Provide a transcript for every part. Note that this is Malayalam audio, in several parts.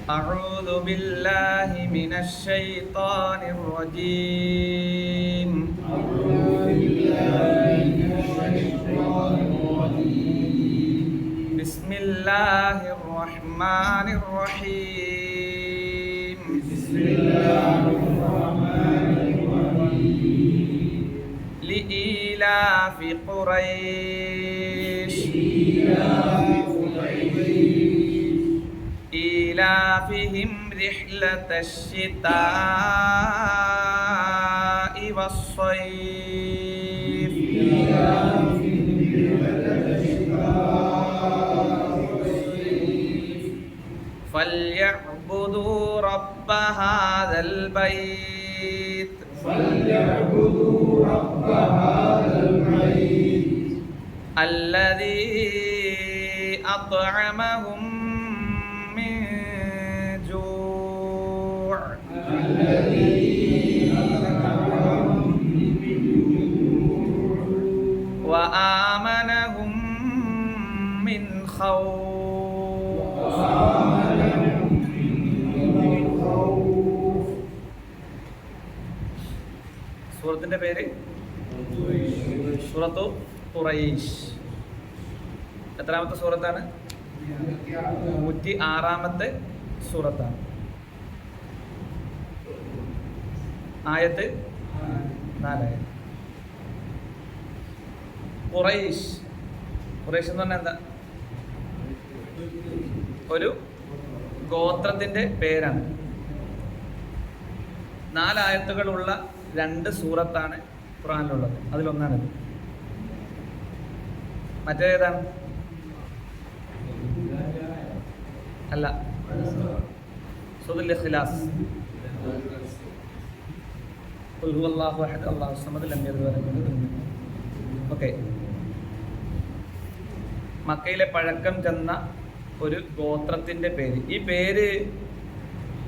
أعوذ بالله من الشيطان الرجيم. بسم الله الرحمن الرحيم. لإيلاف قريش إيلافهم رحلة الشتاء والصيف فليعبدوا رب هذا البيت الذي أطعمهم من جوع وآمنهم من خوف. സൂറത്തിന്റെ പേര് സൂറത്തു ഖുറൈശ്. എത്രാമത്തെ സൂറത്താണ്? 106-ാമത്തെ സൂറത്താണ്. ആയത്ത് 4. ഖുറൈശ് ഖുറൈശ് എന്ന് പറഞ്ഞാൽ എന്താ? ഒരു ഗോത്രത്തിന്റെ പേരാണ്. 4 ആയത്തുകളുള്ള 2 സൂറത്താണ് ഖുർആനിലുള്ളത്. അതിലൊന്നാണിത്. മറ്റേതാണ്? അല്ല, സൂറത്തുൽ ഇഖ്ലാസ്. ഖുൽ ഹുവല്ലാഹു അഹദ് അല്ലാഹു സമദ് ലം യലിദ് വലം യൂലദ്. ഓക്കേ. മക്കയിലെ പഴക്കം ചെന്ന ഒരു ഗോത്രത്തിന്റെ പേര്. ഈ പേര്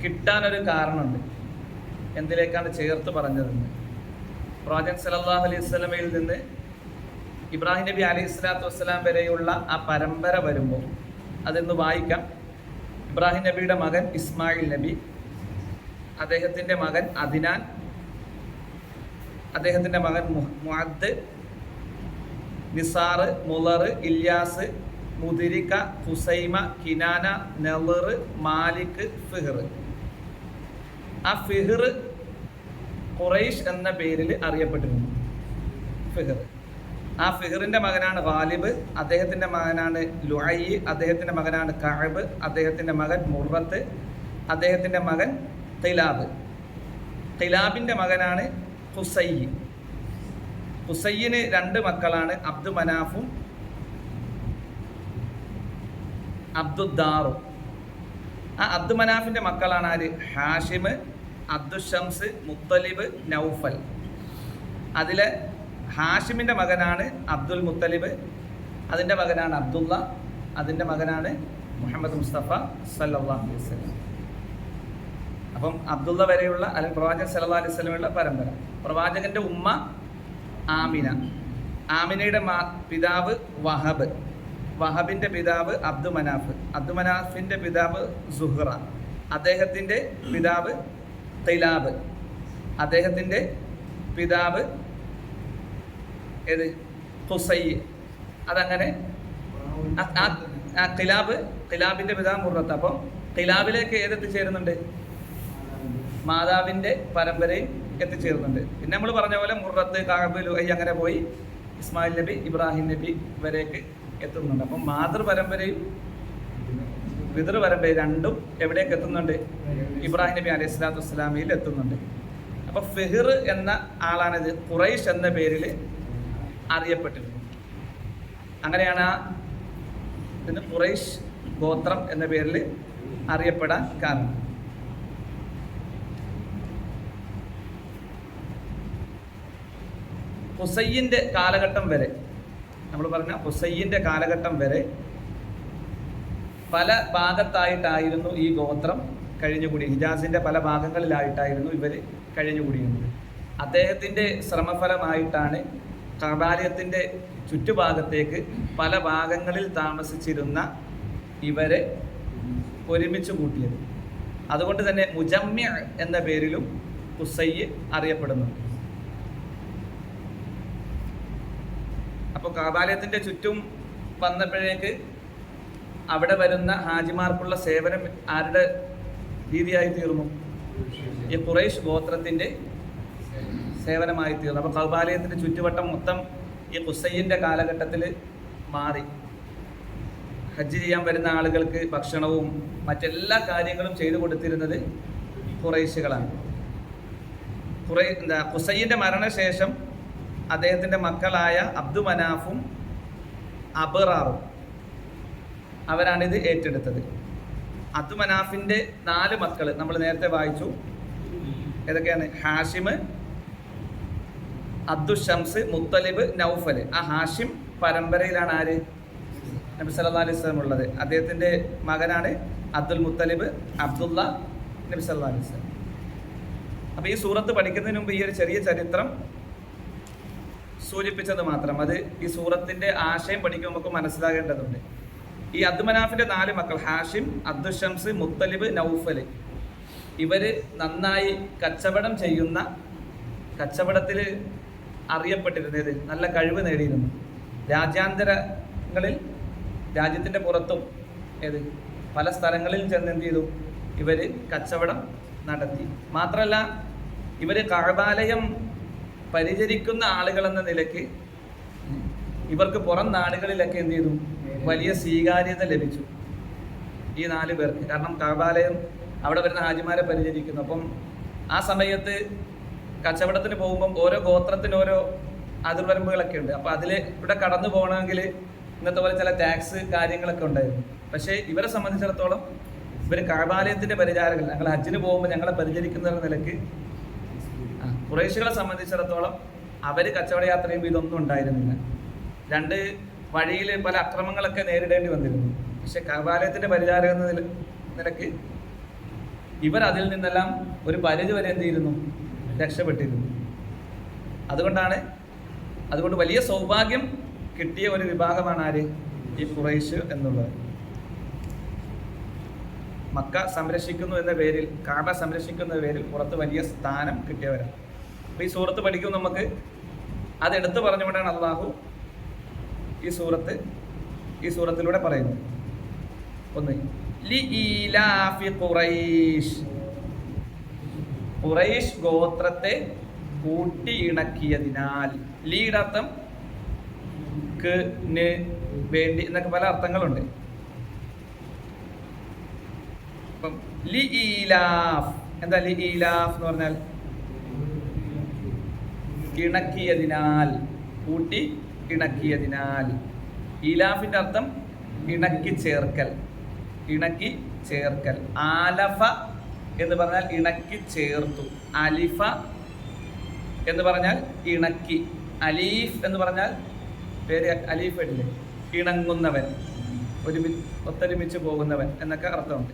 കിട്ടാനൊരു കാരണമുണ്ട്. എന്തിലേക്കാണ് ചേർത്ത് പറഞ്ഞതെന്ന്. പ്രവാചകൻ സല്ലല്ലാഹു അലൈഹി വസല്ലമയിൽ നിന്ന് ഇബ്രാഹിം നബി അലൈഹി സ്വലാത്തു വസ്സലാം വരെയുള്ള ആ പരമ്പര വരുമ്പോൾ അതൊന്ന് വായിക്കാം. ഇബ്രാഹിം നബിയുടെ മകൻ ഇസ്മായിൽ നബി, അദ്ദേഹത്തിൻ്റെ മകൻ അദ്നാൻ, അദ്ദേഹത്തിൻ്റെ മകൻ മുഅദ്, നിസാർ, മുളർ, ഇല്യാസ്, മുദിരിക, ഹുസൈമ, കിനാന, നെളർ, മാലിക്, ഫിഹ്ർ. ആ ഫിഹ്ർ ഖുറൈശ് എന്ന പേരിൽ അറിയപ്പെട്ടിരുന്നു. ഫിഹ്ർ. ആ ഫിഹ്റിന്റെ മകനാണ് ഗാലിബ്, അദ്ദേഹത്തിന്റെ മകനാണ് ലുഐ, അദ്ദേഹത്തിന്റെ മകനാണ് കഅബ്, അദ്ദേഹത്തിന്റെ മകൻ മുറത്ത്, അദ്ദേഹത്തിന്റെ മകൻ ഖിലാബ്, ഖിലാബിന്റെ മകനാണ് ഖുസൈ. ഖുസൈന് 2 മക്കളാണ്, അബ്ദു മനാഫും അബ്ദുദ്ദാറും. ആ അബ്ദു മനാഫിന്റെ മക്കളാണ് ആര്? ഹാഷിം, അബ്ദുഷംസ്, മുത്തലിബ്, നൗഫൽ. അതിലെ ഹാഷിമിന്റെ മകനാണ് അബ്ദുൽ മുത്തലിബ്, അതിന്റെ മകനാണ് അബ്ദുള്ള, അതിന്റെ മകനാണ് മുഹമ്മദ് മുസ്തഫ സല്ലല്ലാഹു അലൈഹി വസല്ലം. അപ്പം അബ്ദുള്ള വരെയുള്ള അല്ലെങ്കിൽ പ്രവാചകൻ സല്ലല്ലാഹു അലൈഹി വസല്ലമയുടെ പരമ്പര. പ്രവാചകന്റെ ഉമ്മ ആമിന, ആമിനയുടെ പിതാവ് വഹബ്, വഹബിന്റെ പിതാവ് അബ്ദു മനാഫ്, അബ്ദു മനാഫിന്റെ പിതാവ് സുഹ്റ, അദ്ദേഹത്തിന്റെ പിതാവ് ഖിലാബ്, അദ്ദേഹത്തിന്റെ പിതാവ് ഏത്? ഖുസൈ. അതങ്ങനെ ഖിലാബിന്റെ പിതാവ് മുറത്ത്. അപ്പം ഖിലാബിലേക്ക് ഏതെത്തിച്ചേരുന്നുണ്ട്? മാതാവിന്റെ പരമ്പരയും എത്തിച്ചേരുന്നുണ്ട്. പിന്നെ നമ്മൾ പറഞ്ഞ പോലെ മുറത്ത്, കഅബ്, ലുഐ അങ്ങനെ പോയി ഇസ്മായിൽ നബി, ഇബ്രാഹിം നബി വരേക്ക് എത്തുന്നുണ്ട്. അപ്പം മാതൃപരമ്പരയും പിതൃപരമ്പരയും രണ്ടും എവിടേക്ക് എത്തുന്നുണ്ട്? ഇബ്രാഹിം നബി അലൈഹി സ്വലാത്തു വസ്സലാമയിൽ എത്തുന്നുണ്ട്. അപ്പൊ ഫിഹ്ർ എന്ന ആളാണിത് ഖുറൈശ് എന്ന പേരിൽ അറിയപ്പെട്ടിരുന്നു. അങ്ങനെയാണ് ഇതിന് ഖുറൈശ് ഗോത്രം എന്ന പേരിൽ അറിയപ്പെടാൻ കാരണം. ഹുസൈൻ്റെ കാലഘട്ടം വരെ, നമ്മൾ പറഞ്ഞ ഹുസൈൻ്റെ കാലഘട്ടം വരെ പല ഭാഗത്തായിട്ടായിരുന്നു ഈ ഗോത്രം കഴിഞ്ഞുകൂടി. ഹിജാസിൻ്റെ പല ഭാഗങ്ങളിലായിട്ടായിരുന്നു ഇവർ കഴിഞ്ഞുകൂടിയിരുന്നത്. അദ്ദേഹത്തിൻ്റെ ശ്രമഫലമായിട്ടാണ് കബാലയത്തിൻ്റെ ചുറ്റുഭാഗത്തേക്ക് പല ഭാഗങ്ങളിൽ താമസിച്ചിരുന്ന ഇവരെ ഒരുമിച്ച് കൂട്ടിയത്. അതുകൊണ്ട് തന്നെ മുജമ്മ്യ എന്ന പേരിലും ഖുസൈ അറിയപ്പെടുന്നുണ്ട്. അപ്പോൾ കഅബാലയത്തിൻ്റെ ചുറ്റും വന്നപ്പോഴേക്ക് അവിടെ വരുന്ന ഹാജിമാർക്കുള്ള സേവനം ആരുടെ രീതിയായി തീർന്നു? ഈ ഖുറൈശ് ഗോത്രത്തിൻ്റെ സേവനമായി തീർന്നു. അപ്പോൾ കഅബാലയത്തിൻ്റെ ചുറ്റുവട്ടം മൊത്തം ഈ ഖുസൈൻ്റെ കാലഘട്ടത്തിൽ മാറി. ഹജ്ജ് ചെയ്യാൻ വരുന്ന ആളുകൾക്ക് ഭക്ഷണവും മറ്റെല്ലാ കാര്യങ്ങളും ചെയ്തു കൊടുത്തിരുന്നത് ഖുറൈശികളാണ്. ഖുസൈൻ്റെ മരണശേഷം അദ്ദേഹത്തിൻ്റെ മക്കളായ അബ്ദു മനാഫും അബറാറും അവരാണിത് ഏറ്റെടുത്തത്. അബ്ദു മനാഫിൻ്റെ 4 മക്കൾ നമ്മൾ നേരത്തെ വായിച്ചു. ഏതൊക്കെയാണ്? ഹാഷിം, അബ്ദു ഷംസ്, മുത്തലിബ്, നൗഫൽ. ആ ഹാഷിം പരമ്പരയിലാണ് ആര്? നബി സല്ലല്ലാഹു അലൈഹി വസല്ലം ഉള്ളത്. അദ്ദേഹത്തിൻ്റെ മകനാണ് അബ്ദുൽ മുത്തലിബ്, അബ്ദുള്ള, നബി സല്ലല്ലാഹു അലൈഹി വസല്ലം. അപ്പോൾ ഈ സൂറത്ത് പഠിക്കുന്നതിന് മുമ്പ് ഈ ഒരു ചെറിയ ചരിത്രം സൂചിപ്പിച്ചത് മാത്രം. അത് ഈ സൂറത്തിൻ്റെ ആശയം പഠിക്കുമ്പോൾ നമുക്ക് മനസ്സിലാകേണ്ടതുണ്ട്. ഈ അബ്ദു മനാഫിൻ്റെ 4 മക്കൾ ഹാഷിം, അബ്ദു ഷംസ്, മുത്തലിബ്, നൗഫൽ, ഇവർ നന്നായി കച്ചവടം ചെയ്യുന്ന, കച്ചവടത്തിൽ അറിയപ്പെട്ടിരുന്നത്, നല്ല കഴിവ് നേടിയിരുന്നു. രാജ്യാന്തരങ്ങളിൽ, രാജ്യത്തിൻ്റെ പുറത്തും പല സ്ഥലങ്ങളിൽ ചെന്ന് എന്ത് ചെയ്തു? ഇവർ കച്ചവടം നടത്തി. മാത്രമല്ല ഇവർ കഅബാലയം പരിചരിക്കുന്ന ആളുകളെന്ന നിലയ്ക്ക് ഇവർക്ക് പുറം നാടുകളിലൊക്കെ എന്ത് ചെയ്തു? വലിയ സ്വീകാര്യത ലഭിച്ചു ഈ 4 പേർക്ക്. കാരണം കഅബാലയം അവിടെ വരുന്ന ഹാജിമാരെ പരിചരിക്കുന്നു. അപ്പം ആ സമയത്ത് കച്ചവടത്തിന് പോകുമ്പം ഓരോ ഗോത്രത്തിന് ഓരോ അതിർവരമ്പുകളൊക്കെ ഉണ്ട്. അപ്പോൾ അതിൽ ഇവിടെ കടന്നു പോകണമെങ്കിൽ ഇന്നത്തെ പോലെ ചില ടാക്സ് കാര്യങ്ങളൊക്കെ ഉണ്ടായിരുന്നു. പക്ഷേ ഇവരെ സംബന്ധിച്ചിടത്തോളം ഇവർ കഅബാലയത്തിൻ്റെ പരിചാരകർ. ഞങ്ങൾ ഹജ്ജിന് പോകുമ്പോൾ ഞങ്ങളെ പരിചരിക്കുന്ന നിലയ്ക്ക് ഖുറൈശികളെ സംബന്ധിച്ചിടത്തോളം അവർ കച്ചവട യാത്ര ചെയ്യുമ്പോൾ ഇതൊന്നും ഉണ്ടായിരുന്നില്ല. 2 വഴിയിൽ പല അക്രമങ്ങളൊക്കെ നേരിടേണ്ടി വന്നിരുന്നു. പക്ഷെ കഅബാലയത്തിൻ്റെ പരിചാരക എന്ന നിലയ്ക്ക് ഇവർ അതിൽ നിന്നെല്ലാം ഒരു പരിധി വരെ എന്ത് ചെയ്യുന്നു? രക്ഷപ്പെട്ടിരുന്നു. അതുകൊണ്ട് വലിയ സൗഭാഗ്യം കിട്ടിയ ഒരു വിഭാഗമാണ് ആര്? ഈ ഖുറൈശ് എന്നുള്ളത്. മക്ക സംരക്ഷിക്കുന്നു എന്ന പേരിൽ, കഅബ സംരക്ഷിക്കുന്ന പേരിൽ പുറത്ത് വലിയ സ്ഥാനം കിട്ടിയവരാണ്. അപ്പോൾ ഈ സൂറത്ത് പഠിക്കും നമുക്ക്. അതെടുത്ത് പറഞ്ഞുകൊണ്ടാണ് അള്ളാഹു ഈ സൂറത്തിലൂടെ പറയുന്നത്. ഒന്ന്, ലിഈലാഫി ഖുറൈശ്, ഖുറൈശ് ഗോത്രത്തെ കൂട്ടിയിണക്കിയതിനാൽ. ലീയുടെ അർത്ഥം ക്ക്, ന്, വേണ്ടി എന്നൊക്കെ പല അർത്ഥങ്ങളുണ്ട്. അപ്പം ലിഈലാഫ് എന്താ? ലിഈലാഫ് എന്ന് പറഞ്ഞാൽ ഇണക്കിയതിനാൽ, കൂട്ടി ഇണക്കിയതിനാൽ. ഈലാഫിൻ്റെ അർത്ഥം ഇണക്കി ചേർക്കൽ, ഇണക്കി ചേർക്കൽ. ആലഫ എന്ന് പറഞ്ഞാൽ ഇണക്കി ചേർത്തു. അലിഫ എന്ന് പറഞ്ഞാൽ ഇണക്കി. അലീഫ് എന്ന് പറഞ്ഞാൽ പേര് അലീഫ് ഇല്ലേ, ഇണങ്ങുന്നവൻ, ഒത്തൊരുമിച്ച് പോകുന്നവൻ എന്നൊക്കെ അർത്ഥമുണ്ട്.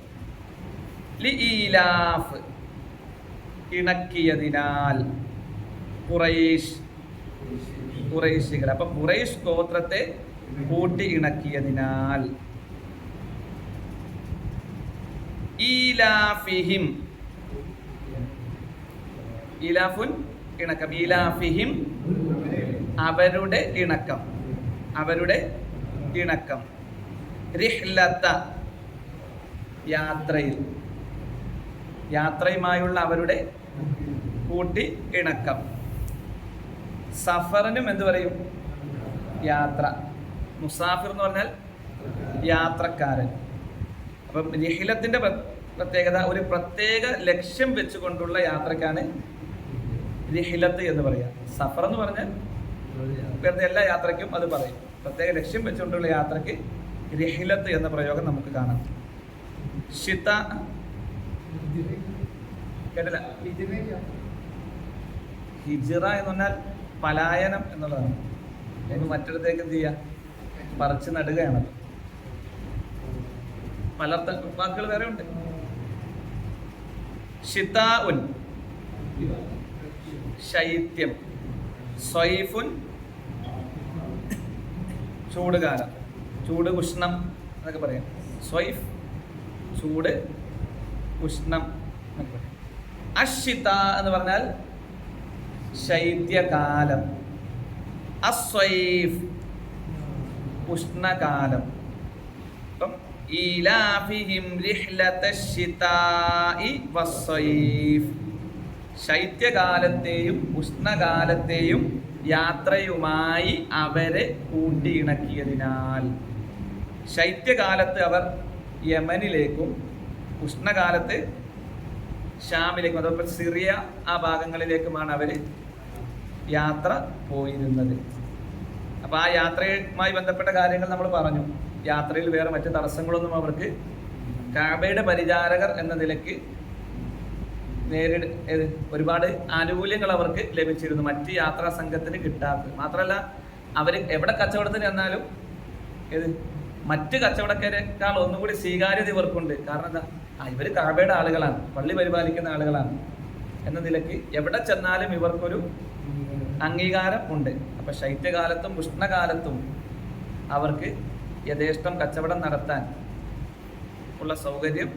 ലിഈലാഫ് ഇണക്കിയതിനാൽ. ഖുറൈശികൾ. അപ്പൊ ഖുറൈശ് ഗോത്രത്തെ കൂട്ടി ഇണക്കിയതിനാൽ. ഈലാഫിഹിം, ഈലാഫുൻ ഇണക്കം. ഈലാഫിഹിം അവരുടെ ഇണക്കം, അവരുടെ ഇണക്കം. റിഹ്ലത യാത്രയിൽ, യാത്രയുമായുള്ള അവരുടെ കൂട്ടി ഇണക്കം. സഫറിനും എന്ത് പറയും? യാത്ര. മുസാഫിർ എന്ന് പറഞ്ഞാൽ യാത്രക്കാരൻ. അപ്പം റിഹ്ലത്തിൻ്റെ പ്രത്യേകത ഒരു പ്രത്യേക ലക്ഷ്യം വെച്ചുകൊണ്ടുള്ള യാത്രക്കാണ് റിഹ്ലത്ത് എന്ന് പറയുക. സഫർ എന്ന് പറഞ്ഞാൽ വെറുതെ എല്ലാ യാത്രയ്ക്കും അത് പറയും. പ്രത്യേക ലക്ഷ്യം വെച്ചുകൊണ്ടുള്ള യാത്രയ്ക്ക് റിഹ്ലത്ത് എന്ന പ്രയോഗം നമുക്ക് കാണാം. ഷിത കേട്ടില്ല? ഹിജ്റ എന്ന് പറഞ്ഞാൽ പലായനം എന്നുള്ളതാണ്. നമുക്ക് മറ്റൊരിടത്തേക്ക് എന്ത് ചെയ്യുക? പറിച്ച് നടുകയാണ്. പല വാക്കുകൾ വേറെ ഉണ്ട്. ഷിതാഉൻ ശൈത്യം, സ്വൈഫുൻ ചൂടുകാലം, ചൂട് ഉഷ്ണം എന്നൊക്കെ പറയാം. സ്വൈഫ് ചൂട്, ഉഷ്ണം. അശ്ശിത എന്ന് പറഞ്ഞാൽ ശൈത്യകാലം. അസ്വൈഫ് ഉഷ്ണകാലം. അപ്പം ഈലാഫിഹിം റിഹ്ലതശ്ശിതാഇ വസ്സൈഫ്, ശൈത്യകാലത്തെയും ഉഷ്ണകാലത്തെയും യാത്രയുമായി അവരെ കൂട്ടിയിണക്കിയതിനാൽ. ശൈത്യകാലത്ത് അവർ യമനിലേക്കും ഉഷ്ണകാലത്ത് ഷാമിലേക്കും, അതേപോലെ സിറിയ ആ ഭാഗങ്ങളിലേക്കുമാണ് അവർ യാത്ര പോയിരുന്നത്. അപ്പോൾ ആ യാത്രയുമായി ബന്ധപ്പെട്ട കാര്യങ്ങൾ നമ്മൾ പറഞ്ഞു. യാത്രയിൽ വേറെ മറ്റ് തടസ്സങ്ങളൊന്നും അവർക്ക് കഅബയുടെ പരിചാരകർ എന്ന നിലയ്ക്ക് ഒരുപാട് ആനുകൂല്യങ്ങൾ അവർക്ക് ലഭിച്ചിരുന്നു, മറ്റ് യാത്രാ സംഘത്തിന് കിട്ടാത്തത്. മാത്രമല്ല അവർ എവിടെ കച്ചവടത്തിന് ചെന്നാലും മറ്റ് കച്ചവടക്കാരെക്കാൾ ഒന്നുകൂടി സ്വീകാര്യത ഇവർക്കുണ്ട്. കാരണം എന്താ, ഇവർ കഅബയുടെ ആളുകളാണ്, പള്ളി പരിപാലിക്കുന്ന ആളുകളാണ് എന്ന നിലയ്ക്ക് എവിടെ ചെന്നാലും ഇവർക്കൊരു അംഗീകാരം ഉണ്ട്. അപ്പം ശൈത്യകാലത്തും ഉഷ്ണകാലത്തും അവർക്ക് യഥേഷ്ടം കച്ചവടം നടത്താൻ ഉള്ള സൗകര്യം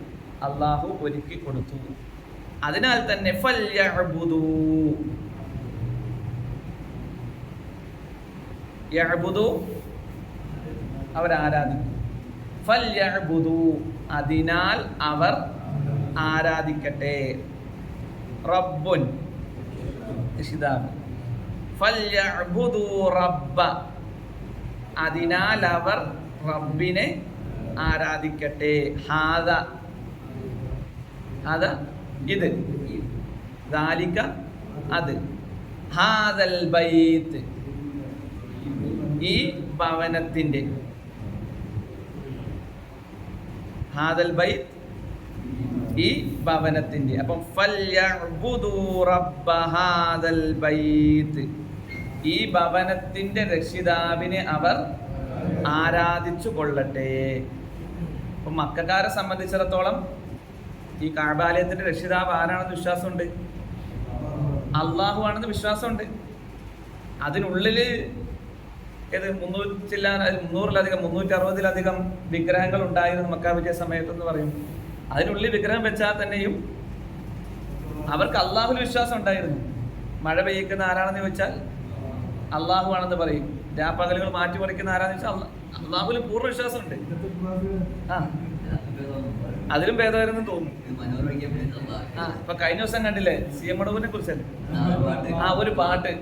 അള്ളാഹു ഒരുക്കി കൊടുത്തു. അതിനാൽ തന്നെ ഫൽയഅ്ബുദൂ, യഅ്ബുദൂ അവരാരാധിക്കും. ഫൽയഅ്ബുദൂ അതിനാൽ അവർ ആരാധിക്കട്ടെ. റബ്ബുൻ രക്ഷിതാവ്. ഫൽയഅ്ബുദൂ റബ്ബ അതിനാൽ അവർ റബ്ബിനെ ആരാധിക്കട്ടെ. ഹാദ അത് ഇത്, ദാലിക അത്, ഹാദൽ ബൈത്ത് ഈ ഭവനത്തിൻ്റെ, ഹാദൽ ബൈത്ത് ഈ ഭവനത്തിൻ്റെ. അപ്പം ഫൽയഅ്ബുദൂ റബ്ബ ഹാദൽ ബൈത്ത് ഈ ഭവനത്തിൻ്റെ രക്ഷിതാവിനെ അവർ ആരാധിച്ചു കൊള്ളട്ടെ. അപ്പം മക്കക്കാരെ സംബന്ധിച്ചിടത്തോളം ഈ കഅബാലയത്തിന്റെ രക്ഷിതാവ് ആരാണെന്ന് വിശ്വാസമുണ്ട്, അള്ളാഹു ആണെന്ന് വിശ്വാസമുണ്ട്. അതിനുള്ളിൽ 360-ലധികം വിഗ്രഹങ്ങൾ ഉണ്ടായിരുന്നു മക്ക വിജയ സമയത്തെന്ന് പറയും. അതിനുള്ളിൽ വിഗ്രഹം വെച്ചാൽ തന്നെയും അവർക്ക് അള്ളാഹുവിൽ വിശ്വാസം ഉണ്ടായിരുന്നു. മഴ പെയ്യിക്കുന്ന ആരാണെന്ന് ചോദിച്ചാൽ അള്ളാഹു ആണെന്ന് പറയും. രാപ്പകലുകൾ മാറ്റിമറിക്കുന്ന ആരാന്ന് വെച്ചാൽ അള്ളാഹുവിൽ പൂർണ്ണ വിശ്വാസമുണ്ട്. അതിലും ഭേദമായിരുന്നു തോന്നുന്നു. ഇപ്പൊ കഴിഞ്ഞ ദിവസം കണ്ടില്ലേ CM മടവൂരിനെ കുറിച്ചല്ലേ ഒരു പാട്ട്,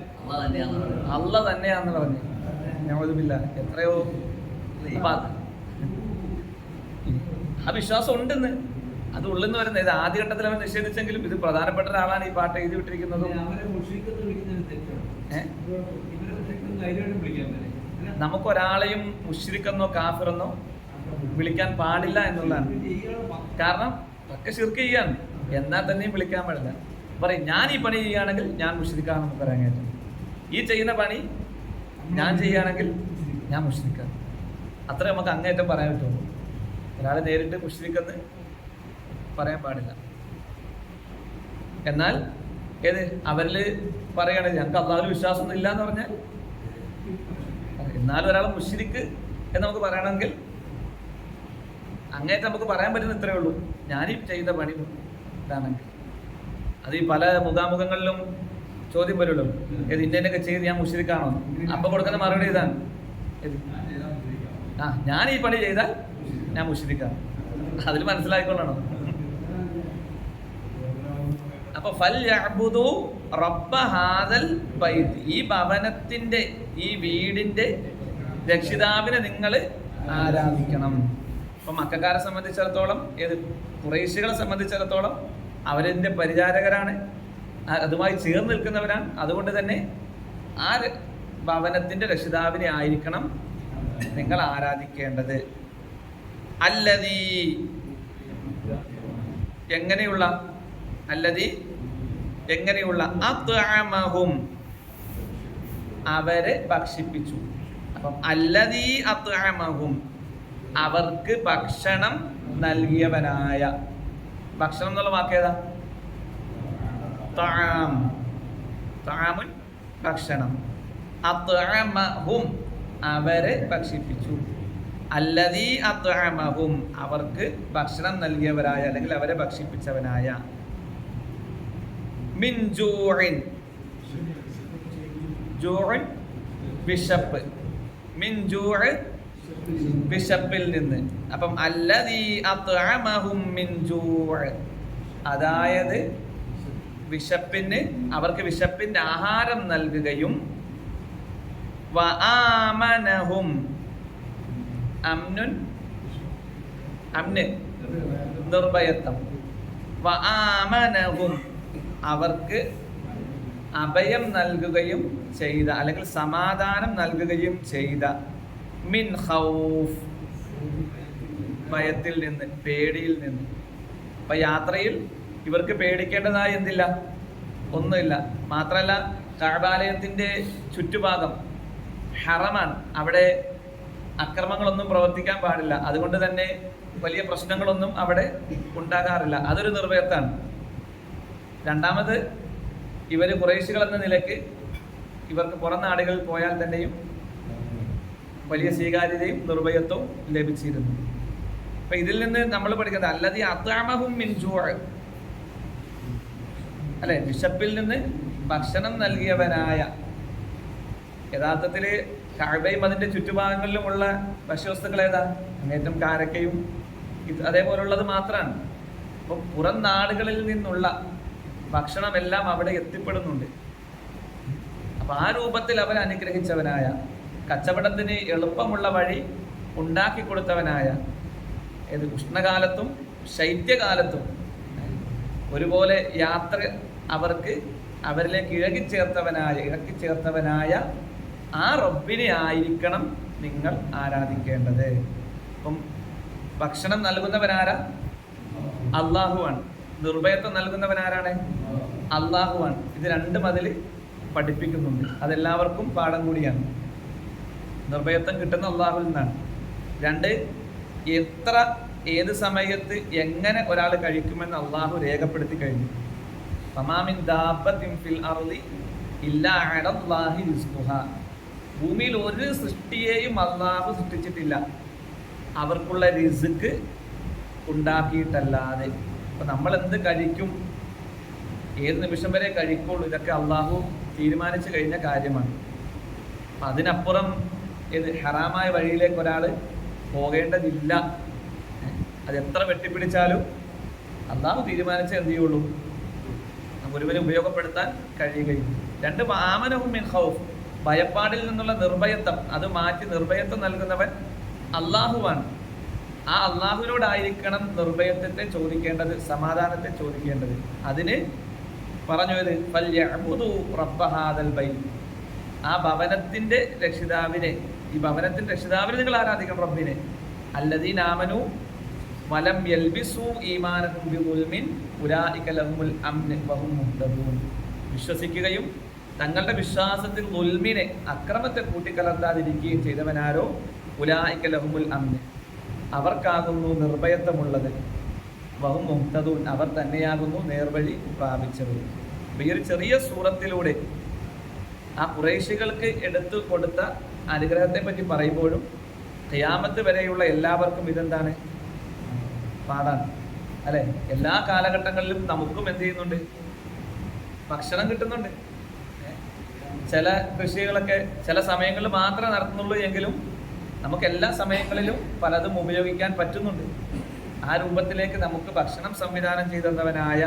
അള്ള തന്നെയാന്ന് പറഞ്ഞു. ഞങ്ങളില്ല എത്രയോ ആ വിശ്വാസം ഉണ്ടെന്ന്, അത് ഉള്ളെന്ന് വരുന്നത്. ഇത് ആദ്യഘട്ടത്തിൽ അവൻ നിഷേധിച്ചെങ്കിലും ഇത് പ്രധാനപ്പെട്ട ഒരാളാണ് ഈ പാട്ട് എഴുതി വിട്ടിരിക്കുന്നതും. നമുക്കൊരാളെയും മുശ്രിക്കെന്നോ കാഫിറെന്നോ വിളിക്കാൻ പാടില്ല എന്നുള്ളതാണ്. കാരണം ഒക്കെ ശിർക്ക് ചെയ്യാണ്, എന്നാൽ തന്നെയും വിളിക്കാൻ പാടില്ല. പറയും ഞാൻ ഈ പണി ചെയ്യുകയാണെങ്കിൽ ഞാൻ മുശ്രിക്കാണെന്ന് പറയാൻ കേട്ടു. ഈ ചെയ്യുന്ന പണി ഞാൻ ചെയ്യുകയാണെങ്കിൽ ഞാൻ മുശ്രിക്കാണ്. അത്ര നമുക്ക് അങ്ങേറ്റം പറയാൻ പറ്റുള്ളൂ. ഒരാളെ നേരിട്ട് മുശ്രിക്കെന്ന് പറയാൻ പാടില്ല. എന്നാൽ അവരിൽ പറയണത് ഞങ്ങൾക്ക് അള്ളാഹുവിൽ വിശ്വാസമൊന്നും ഇല്ല എന്ന് പറഞ്ഞാൽ, എന്നാലും ഒരാൾ മുശ്രിക്ക് എന്ന് നമുക്ക് പറയണമെങ്കിൽ അങ്ങേറ്റം നമുക്ക് പറയാൻ പറ്റുന്ന ഇത്രയേ ഉള്ളൂ, ഞാനീ ചെയ്ത പണി ഇതാണെങ്കിൽ. അത് ഈ പല മുഖാമുഖങ്ങളിലും ചോദ്യം വരുമല്ലോ, ഇന്നൊക്കെ ചെയ്ത് ഞാൻ മുശ്രിക്കാണോ? അപ്പം കൊടുക്കുന്ന മറുപടി ഇതാണ്, ഞാൻ ഈ പണി ചെയ്താൽ ഞാൻ മുശ്രിക്കാണ്. അതിൽ മനസ്സിലായിക്കൊള്ളണോ? അപ്പൊ ഫൽയഅ്ബുദൂ റബ്ബ ഹാദൽ ബൈത്ത് ഈ ഭവനത്തിന്റെ, ഈ വീടിന്റെ രക്ഷിതാവിനെ നിങ്ങൾ ആരാധിക്കണം. അപ്പൊ മക്കക്കാരെ സംബന്ധിച്ചിടത്തോളം, ഖുറൈശികളെ സംബന്ധിച്ചിടത്തോളം അവരിന്റെ പരിചാരകരാണ്, അതുമായി ചേർന്ന് നിൽക്കുന്നവരാണ്. അതുകൊണ്ട് തന്നെ ആ ഭവനത്തിന്റെ രക്ഷിതാവിനെ ആയിരിക്കണം നിങ്ങൾ ആരാധിക്കേണ്ടത്. അല്ലദീ എങ്ങനെയുള്ള, അല്ലദീ എങ്ങനെയുള്ള, അത്അമഹും അവരെ ഭക്ഷിപ്പിച്ചു. അപ്പം അല്ലദീ അത്അമഹും അവർക്ക് ഭക്ഷണം നൽകിയവനായ. ഭക്ഷണം എന്നുള്ള വാക്കേതാ? തആം, തആമുൻ ഭക്ഷണം. അത്അമഹും അവരെ ഭക്ഷിപ്പിച്ചു. അല്ലദീ അത്അമഹും അവർക്ക് ഭക്ഷണം നൽകിയവരായ അല്ലെങ്കിൽ അവരെ ഭക്ഷിപ്പിച്ചവനായ മിൻ ജൂഇൻ ജൂഇൻ വിശപ്പ് മിൻ ജൂഇ വിശപ്പിൽ നിന്ന്. അപ്പം അല്ലദീ അത്അമഹും മിൻ ജൂഇ അതായത് വിശപ്പിന് അവർക്ക് വിശപ്പിന്റെ ആഹാരം നൽകുകയും വആമനഹും അംനുൻ അംന് നിർഭയത്വം വആമനഹും അവർക്ക് അഭയം നൽകുകയും ചെയ്ത അല്ലെങ്കിൽ സമാധാനം നൽകുകയും ചെയ്ത മിൻ ഖൗഫ് ഭയത്തിൽ നിന്ന് പേടിയിൽ നിന്ന്. അപ്പൊ യാത്രയിൽ ഇവർക്ക് പേടിക്കേണ്ടതായി എന്തില്ല, ഒന്നുമില്ല. മാത്രമല്ല കഅബാലയത്തിന്റെ ചുറ്റുഭാഗം ഹറമാണ്, അവിടെ അക്രമങ്ങളൊന്നും പ്രവർത്തിക്കാൻ പാടില്ല. അതുകൊണ്ട് തന്നെ വലിയ പ്രശ്നങ്ങളൊന്നും അവിടെ ഉണ്ടാകാറില്ല. അതൊരു നിർഭയത്താണ്. രണ്ടാമത് ഇവർ ഖുറൈശികൾ എന്ന നിലയ്ക്ക് ഇവർക്ക് പുറം നാടുകളിൽ പോയാൽ തന്നെയും വലിയ സ്വീകാര്യതയും നിർഭയത്വവും ലഭിച്ചിരുന്നു. അപ്പൊ ഇതിൽ നിന്ന് നമ്മൾ പഠിക്കുന്നത് അല്ലദീ അത്അമഹും മിൻ ജൂഅ് അല്ലെ, വിശപ്പിൽ നിന്ന് ഭക്ഷണം നൽകിയവനായ. യഥാർത്ഥത്തിൽ കഅബയും അതിന്റെ ചുറ്റുഭാഗങ്ങളിലുമുള്ള ഭക്ഷ്യവസ്തുക്കൾ ഏതാ? അങ്ങേറ്റം കാരക്കയും അതേപോലുള്ളത് മാത്രമാണ്. അപ്പം പുറം നാടുകളിൽ നിന്നുള്ള ഭക്ഷണമെല്ലാം അവിടെ എത്തിപ്പെടുന്നുണ്ട്. അപ്പൊ ആ രൂപത്തിൽ അവൻ അനുഗ്രഹിച്ചവനായ, കച്ചവടത്തിന് എളുപ്പമുള്ള വഴി ഉണ്ടാക്കി കൊടുത്തവനായ, ഏത് ഉഷ്ണകാലത്തും ശൈത്യകാലത്തും ഒരുപോലെ യാത്ര അവർക്ക് അവരിലേക്ക് ഇഴക്കി ചേർത്തവനായ ആ റബ്ബിനെ ആയിരിക്കണം നിങ്ങൾ ആരാധിക്കേണ്ടത്. അപ്പം ഭക്ഷണം നൽകുന്നവനാരാ? അള്ളാഹുവാണ്. നിർഭയത്വം നൽകുന്നവനാരാണ്? അള്ളാഹുവാണ്. ഇത് രണ്ടും അതിൽ പഠിപ്പിക്കുന്നുണ്ട്. അതെല്ലാവർക്കും പാഠം കൂടിയാണ്. നിർഭയത്വം കിട്ടുന്ന അള്ളാഹുവിൽ നിന്നാണ്. രണ്ട്, എത്ര ഏത് സമയത്ത് എങ്ങനെ ഒരാൾ കഴിക്കുമെന്ന് അള്ളാഹു രേഖപ്പെടുത്തി കഴിഞ്ഞു. ഫമാമിൻ ദാബത്തിൻ ഫിൽ അർളി ഇല്ലാ അലല്ലാഹി റിസ്ഖുഹാ. ഭൂമിയിൽ ഒരു സൃഷ്ടിയെയും അള്ളാഹു സൃഷ്ടിച്ചിട്ടില്ല അവർക്കുള്ള റിസ്ക് ഉണ്ടാക്കിയിട്ടല്ലാതെ. അപ്പൊ നമ്മൾ എന്ത് കഴിക്കും, ഏത് നിമിഷം വരെ കഴിക്കുള്ളൂ, ഇതൊക്കെ അള്ളാഹു തീരുമാനിച്ചു കഴിഞ്ഞ കാര്യമാണ്. അതിനപ്പുറം ഏത് ഹറാമായ വഴിയിലേക്ക് ഒരാൾ പോകേണ്ടതില്ല. അത് എത്ര വെട്ടിപ്പിടിച്ചാലും അള്ളാഹു തീരുമാനിച്ച എന്ത് ചെയ്യുള്ളൂ, ഒരുവനെ ഉപയോഗപ്പെടുത്താൻ കഴിയുകയും. രണ്ട്, ആമനഹും മിൻ ഖൗഫ് ഭയപ്പാടിൽ നിന്നുള്ള നിർഭയത്വം, അത് മാറ്റി നിർഭയത്വം നൽകുന്നവൻ അള്ളാഹുവാണ്. ആ അള്ളാഹുവിനോടായിരിക്കണം നിർഭയത്വത്തെ ചോദിക്കേണ്ടത്, സമാധാനത്തെ ചോദിക്കേണ്ടത്. അതിന് പറഞ്ഞത് ഫൽയഅ്ബുദു റബ്ബ ഹാദൽ ബൈത്ത്, ആ ഭവനത്തിന്റെ രക്ഷിതാവിനെ, ഈ ഭവനത്തിന്റെ രക്ഷിതാവിനെ നിങ്ങൾ ആരാധിക്കണം, റബ്ബിനെ. അല്ലദീന ആമനു വലം യൽബിസു ഈമാനഹും ബിദുൽമിൻ ഉലൈക ലഹുമുൽ അംൻ വഹും മുഹ്തദൂൻ. വിശ്വസിക്കുകയും തങ്ങളുടെ വിശ്വാസത്തിൽ ദുൽമിനെ, അക്രമത്തെ കൂട്ടിക്കലർത്താതിരിക്കുകയും ചെയ്തവനാരോ ഉലൈക ലഹുമുൽ അംൻ, അവർക്കാകുന്നു നിർഭയത്വമുള്ളത്. വഹും മുഹ്തദൂൻ, അവർ തന്നെയാകുന്നു നേർവഴി പ്രാപിച്ചത്. ഈ ഒരു ചെറിയ സൂറത്തിലൂടെ ആ ഖുറൈശികൾക്ക് എടുത്തു കൊടുത്ത അനുഗ്രഹത്തെ പറ്റി പറയുമ്പോഴും ഖിയാമത്ത് വരെയുള്ള എല്ലാവർക്കും ഇതെന്താണ്, പാടാണ് അല്ലെ. എല്ലാ കാലഘട്ടങ്ങളിലും നമുക്കും എന്ത് ചെയ്യുന്നുണ്ട്, ഭക്ഷണം കിട്ടുന്നുണ്ട്. ചില കൃഷികളൊക്കെ ചില സമയങ്ങളിൽ മാത്രമേ നടത്തുന്നുള്ളൂ എങ്കിലും നമുക്ക് എല്ലാ സമയങ്ങളിലും പലതും ഉപയോഗിക്കാൻ പറ്റുന്നുണ്ട്. ആ രൂപത്തിലേക്ക് നമുക്ക് ഭക്ഷണം സംവിധാനം ചെയ്തവനായ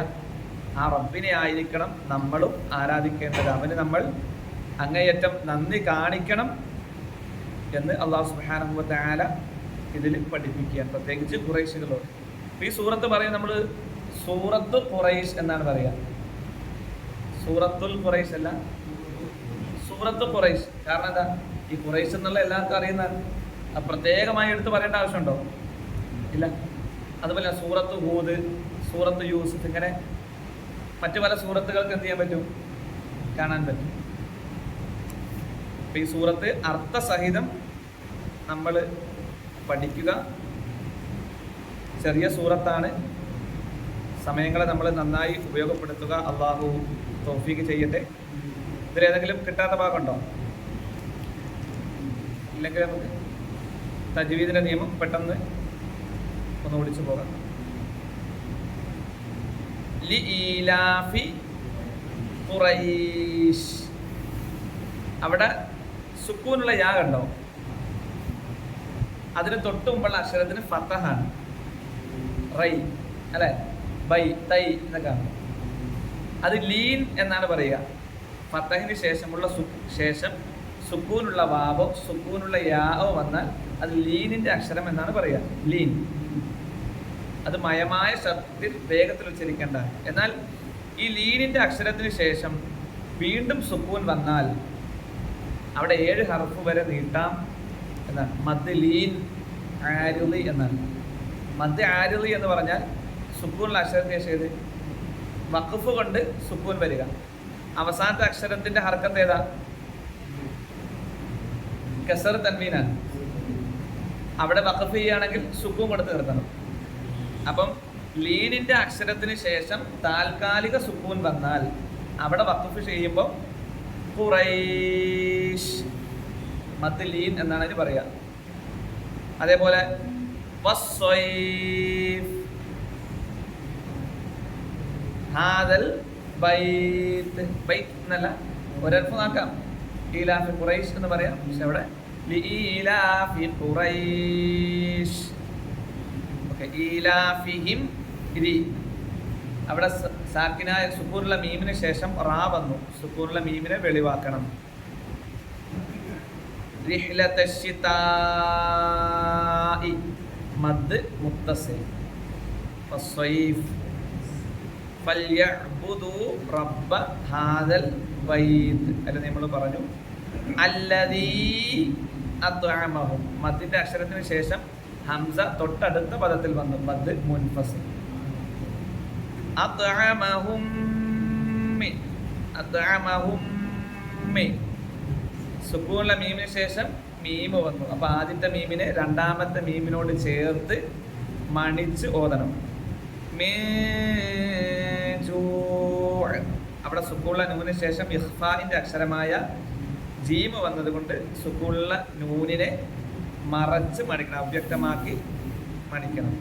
ആ റബ്ബിനെ ആയിരിക്കണം നമ്മളും ആരാധിക്കേണ്ടത്. അവന് നമ്മൾ അങ്ങേയറ്റം നന്ദി കാണിക്കണം എന്ന് അല്ലാഹു സുബ്ഹാനഹു വ തആല ഇതിൽ പഠിപ്പിക്കുക, പ്രത്യേകിച്ച് ഖുറൈശികളോട്. ഈ സൂറത്ത് പറയും നമ്മൾ സൂറത്തു ഖുറൈശ് എന്നാണ് പറയുക, സൂറത്തുൽ ഖുറൈശ് അല്ല, സൂറത്തു ഖുറൈശ്. കാരണം എന്താ, ഈ ഖുറൈശ് എന്നുള്ള എല്ലാവർക്കും അറിയുന്നതാണ്. അത് പ്രത്യേകമായി എടുത്ത് പറയേണ്ട ആവശ്യമുണ്ടോ? ഇല്ല. അതുപോലെ സൂറത്ത് ഹൂദ്, സൂറത്ത് യൂസുഫ്, ഇങ്ങനെ മറ്റു പല സൂറത്തുകൾക്ക് എന്ത് ചെയ്യാൻ പറ്റും, കാണാൻ പറ്റും. അപ്പം ഈ സൂറത്ത് അർത്ഥസഹിതം നമ്മൾ പഠിക്കുക. ചെറിയ സൂറത്താണ്, സമയങ്ങളെ നമ്മൾ നന്നായി ഉപയോഗപ്പെടുത്തുക. അള്ളാഹു തൗഫീഖ് ചെയ്യട്ടെ. ഇതിലേതെങ്കിലും കിട്ടാത്ത ഭാഗമുണ്ടോ? ഇല്ലെങ്കിൽ നമുക്ക് തജ്വീദിന്റെ നിയമം പെട്ടെന്ന് ഒന്ന് ഓടിച്ചു പോകാം. ലിഈലാഫി ഖുറൈശ്, അവിടെ സുക്കൂനുള്ള യാ കണ്ടോ? അതിന് തൊട്ട് മുമ്പുള്ള അക്ഷരത്തിന് ഫതഹാണ്, റൈ അല്ലെ, ബൈ, തൈ എന്നൊക്കെയാണ്. അത് ലീൻ എന്നാണ് പറയുക. ഫതഹിന് ശേഷമുള്ള ശേഷം സുക്കൂനുള്ള വാവോ സുക്കൂനുള്ള യാവോ വന്നാൽ അത് ലീനിന്റെ അക്ഷരം എന്നാണ് പറയുക. ലീൻ അത് മയമായ ശബ്ദത്തിൽ വേഗത്തിൽ ഉച്ചരിക്കേണ്ട. എന്നാൽ ഈ ലീനിന്റെ അക്ഷരത്തിന് ശേഷം വീണ്ടും സുക്കൂൻ വന്നാൽ അവിടെ 7 ഹർഫ് വരെ നീട്ടാം എന്നാണ്. മദ് ലീൻ ആരുളി എന്നാണ്. മദ് ആരുളി എന്ന് പറഞ്ഞാൽ സുക്കൂനുള്ള അക്ഷരത്തിന് ശേഷം വഖഫ് കൊണ്ട് സുക്കൂൻ വരിക. അവസാനത്തെ അക്ഷരത്തിന്റെ ഹർക്കത്ത് ഏതാ? കസർ തൻവീനാണ്. അവിടെ വഖഫ് ചെയ്യുകയാണെങ്കിൽ സുക്കൂൻ കൊടുത്ത് നിർത്തണം. അപ്പം ലീനിന്റെ അക്ഷരത്തിന് ശേഷം താൽക്കാലിക സുക്കൂൻ വന്നാൽ അവിടെ വഖഫ് ചെയ്യുമ്പോൾ ഖുറൈശ് മദ് ലീൻ എന്നാണ് അതിന് പറയുക. അതേപോലെ വസ്സൈഫ്, ഹാദൽ ബൈത്ത്, ബൈത്ത് എന്നല്ല ഒരൽഫ് നോക്കാം, ഈലാഫി ഖുറൈശ് എന്ന് പറയാം. പക്ഷെ അവിടെ ലീലാഫി ഖുറൈശ്, ഓക്കെ, ഈലാഫിഹിം ഇരി. അവിടെ സാക്കിനായ സുക്കൂനുള്ള മീമിന് ശേഷം റാ വന്നു. സുക്കൂനുള്ള മീമിനെ വെളിവാക്കണം. റിഹ്ലത്തശ്ശിതാഇ മദ് മുത്തസിൽ. വസ്സൈഫ് ഫല്യഅ്ബുദു റബ്ബ ഹാദൽ ബൈത്ത് അല്ല നമ്മൾ പറഞ്ഞു. അല്ലദീ അത്അമഹും, മദ്ദിന്റെ അക്ഷരത്തിന് ശേഷം ഹംസ തൊട്ടടുത്ത പദത്തിൽ വന്നു, മദ് മുൻഫസിൽ. അത്അമഹും മി, അത്അമഹും മി, സുക്കൂനുള്ള മീമിന് ശേഷം മീമ് വന്നു. അപ്പൊ ആദ്യത്തെ മീമിനെ രണ്ടാമത്തെ മീമിനോട് ചേർത്ത് മണിച്ച് ഓതണം. അവിടെ സുക്കൂള്ള നൂനിന് ശേഷം ഇഖ്ഫാഇന്റെ അക്ഷരമായ ജീമ് വന്നതുകൊണ്ട് സുക്കൂള്ള നൂനിനെ മറച്ച് മണിക്കണം, അവ്യക്തമാക്കി മണിക്കണം.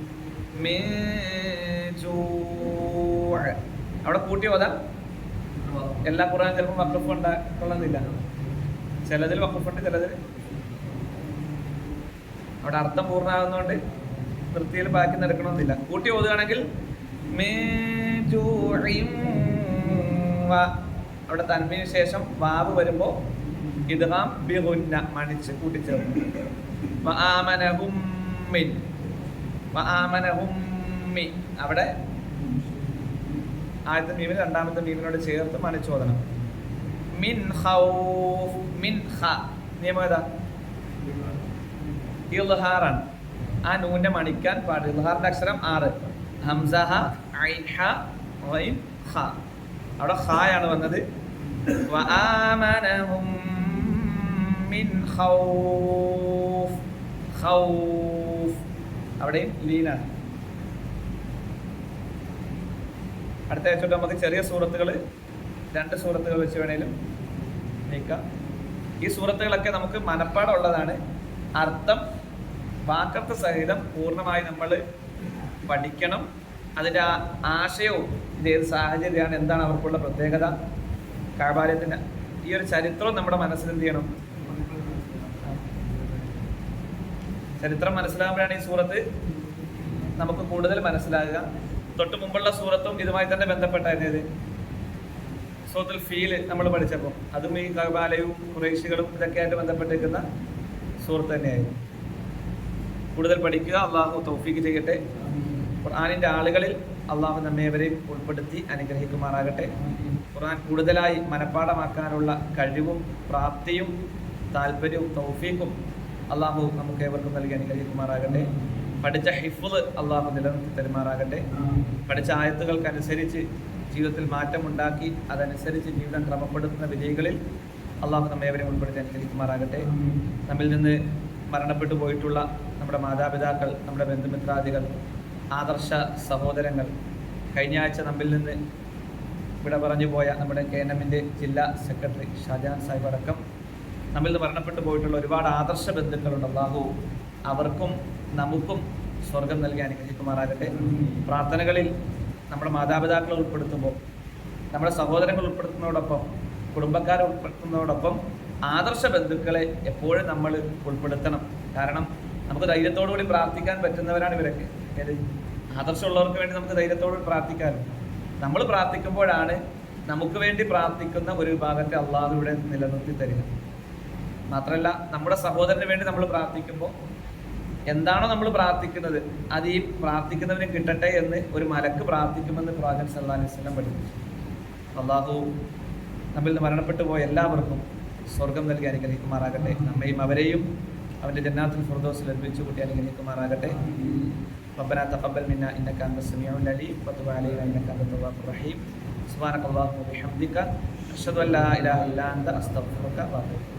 അവിടെ കൂട്ടി ഓതാം. എല്ലാ ഖുർആൻ ചിലപ്പോൾ വഖഫ് ഉണ്ടാക്കൊള്ളുന്നില്ല. ചിലതിൽ വഖഫുണ്ട്, ചിലതിൽ അവിടെ അർത്ഥം പൂർണ്ണമാകുന്നതുകൊണ്ട് വൃത്തിയിൽ ബാക്കി നടക്കണമെന്നില്ല. കൂട്ടി ഓതുകയാണെങ്കിൽ അവിടെ തൻവീന് ശേഷം വാവ് വരുമ്പോൾ ഇദ്ഗാം ബിഗുന്ന മണിച്ച് കൂട്ടിച്ചേർന്നു. അവിടെ ആദ്യത്തെ മീമിന് രണ്ടാമത്തെ മീമിനോട് ചേർത്ത് മണിച്ചോദനം. മിൻ ഖൗഫ്, മിൻ ഖ നിയമം ഏതാ? ഇൽഹാറാണ്. ആ നൂനെ മണിക്കാൻ പാടില്ല. ഇൽഹാറിന്റെ അക്ഷരം 6. ഹംസ ഹ, ഐൻ ഹ, ഗൈൻ ഖ. അവിടെ ഖായാണ് വന്നത്. വആമനഹും മിൻ ഖൗഫ്, ഖൗഫ് അവിടെയും ലീനാണ്. അടുത്ത ആഴ്ച നമുക്ക് ചെറിയ സൂറത്തുകൾ 2 സൂറത്തുകൾ വെച്ച് വേണേലും നീക്കാം. ഈ സൂറത്തുകളൊക്കെ നമുക്ക് മനപ്പാടം ഉള്ളതാണ്. അർത്ഥം വാക്കർത്ഥ സഹിതം പൂർണ്ണമായി നമ്മൾ പഠിക്കണം. അതിൻ്റെ ആശയവും ഇത് ഏത് സാഹചര്യമാണ്, എന്താണ് അവർക്കുള്ള പ്രത്യേകത, കഅബാലയത്തിന് ഈ ഒരു ചരിത്രം നമ്മുടെ മനസ്സിൽ എന്ത് ചെയ്യണം? ചരിത്രം മനസ്സിലാകുമ്പോഴാണ് ഈ സൂറത്ത് നമുക്ക് കൂടുതൽ മനസ്സിലാകുക. തൊട്ട് മുമ്പുള്ള സൂറത്തും ഇതുമായി തന്നെ ബന്ധപ്പെട്ടായിരുന്നത്. സൂറത്തുൽ ഫീൽ നമ്മൾ പഠിച്ചപ്പോൾ അതും ഈ കഅബാലയും ഖുറൈശികളും ഇതൊക്കെയായിട്ട് ബന്ധപ്പെട്ടിരിക്കുന്ന സൂറത്ത് തന്നെയായിരുന്നു. കൂടുതൽ പഠിക്കുക. അള്ളാഹു തൗഫീഖ് ചെയ്യട്ടെ. ഖുർആനിൻ്റെ ആളുകളിൽ അള്ളാഹു നമ്മേവരെയും ഉൾപ്പെടുത്തി അനുഗ്രഹിക്കുമാറാകട്ടെ. ഖുർആൻ കൂടുതലായി മനഃപ്പാഠമാക്കാനുള്ള കഴിവും പ്രാപ്തിയും താല്പര്യവും തൗഫീഖും അള്ളാഹു നമുക്ക് ഏവർക്കും നൽകി അനുഗ്രഹിക്കുമാറാകട്ടെ. പഠിച്ച ഹിഫ്ള് അള്ളാഹു നിലനിർത്തി തരുമാറാകട്ടെ. പഠിച്ച ആയത്തുകൾക്കനുസരിച്ച് ജീവിതത്തിൽ മാറ്റമുണ്ടാക്കി അതനുസരിച്ച് ജീവിതം ക്രമപ്പെടുത്തുന്ന വിജയികളിൽ അള്ളാഹു നമ്മേവരെയും ഉൾപ്പെടുത്തി അനുഗ്രഹിക്കുമാറാകട്ടെ. നമ്മിൽ നിന്ന് മരണപ്പെട്ടു പോയിട്ടുള്ള നമ്മുടെ മാതാപിതാക്കൾ, നമ്മുടെ ബന്ധുമിത്രാദികൾ, ആദർശ സഹോദരങ്ങൾ, കഴിഞ്ഞ ആഴ്ച നമ്മിൽ നിന്ന് ഇവിടെ പറഞ്ഞു പോയ നമ്മുടെ KNM-ൻ്റെ ജില്ലാ സെക്രട്ടറി ഷാജഹാൻ സാഹിബ് അടക്കം നമ്മിൽ നിന്ന് മരണപ്പെട്ടു പോയിട്ടുള്ള ഒരുപാട് ആദർശ ബന്ധുക്കളുണ്ട്. അള്ളാഹു അവർക്കും നമുക്കും സ്വർഗം നൽകി അനുഗ്രഹിക്കുമാറാകട്ടെ. പ്രാർത്ഥനകളിൽ നമ്മുടെ മാതാപിതാക്കളെ ഉൾപ്പെടുത്തുമ്പോൾ, നമ്മുടെ സഹോദരങ്ങൾ ഉൾപ്പെടുത്തുന്നതോടൊപ്പം, കുടുംബക്കാരെ ഉൾപ്പെടുത്തുന്നതോടൊപ്പം ആദർശ ബന്ധുക്കളെ എപ്പോഴും നമ്മൾ ഉൾപ്പെടുത്തണം. കാരണം നമുക്ക് ധൈര്യത്തോടു കൂടി പ്രാർത്ഥിക്കാൻ പറ്റുന്നവരാണ് ഇവരൊക്കെ. ആദർശമുള്ളവർക്ക് വേണ്ടി നമുക്ക് ധൈര്യത്തോടുകൂടി പ്രാർത്ഥിക്കാനും, നമ്മൾ പ്രാർത്ഥിക്കുമ്പോഴാണ് നമുക്ക് വേണ്ടി പ്രാർത്ഥിക്കുന്ന ഒരു വിഭാഗത്തെ അള്ളാഹു ഇവിടെ നിലനിർത്തി തരിക. മാത്രമല്ല, നമ്മുടെ സഹോദരന് വേണ്ടി നമ്മൾ പ്രാർത്ഥിക്കുമ്പോൾ എന്താണോ നമ്മൾ പ്രാർത്ഥിക്കുന്നത് അത് ഈ പ്രാർത്ഥിക്കുന്നവന് കിട്ടട്ടെ എന്ന് ഒരു മലക്ക് പ്രാർത്ഥിക്കുമെന്ന് പ്രവാചകൻ സല്ലല്ലാഹു അലൈഹി വസല്ലം പഠിപ്പിച്ചു. അള്ളാഹു നമ്മിൽ നിന്ന് മരണപ്പെട്ടു പോയ എല്ലാവർക്കും സ്വർഗം നൽകി അനുഗ്രഹിക്കുമാറാകട്ടെ. നമ്മയും അവരെയും അവൻ്റെ ജന്നാത്തുൽ ഫിർദൗസിൽ ഒരുമിച്ച് കൂട്ടി അനുഗ്രഹിക്കുമാറാകട്ടെ. റബ്ബനാ തഖബ്ബൽ മിന്നാ ഇന്നക അൻതസ് സമീഉൽ അലീം വതുബ് അലൈനാ ഇന്നക അൻതത് തവ്വാബുർ റഹീം. സുബ്ഹാനക അല്ലാഹുമ്മ വബിഹംദിക അഷ്ഹദു അൻ ലാ ഇലാഹ ഇല്ലാ അൻത അസ്തഗ്ഫിറുക വ അത്തൂബു ഇലൈക്.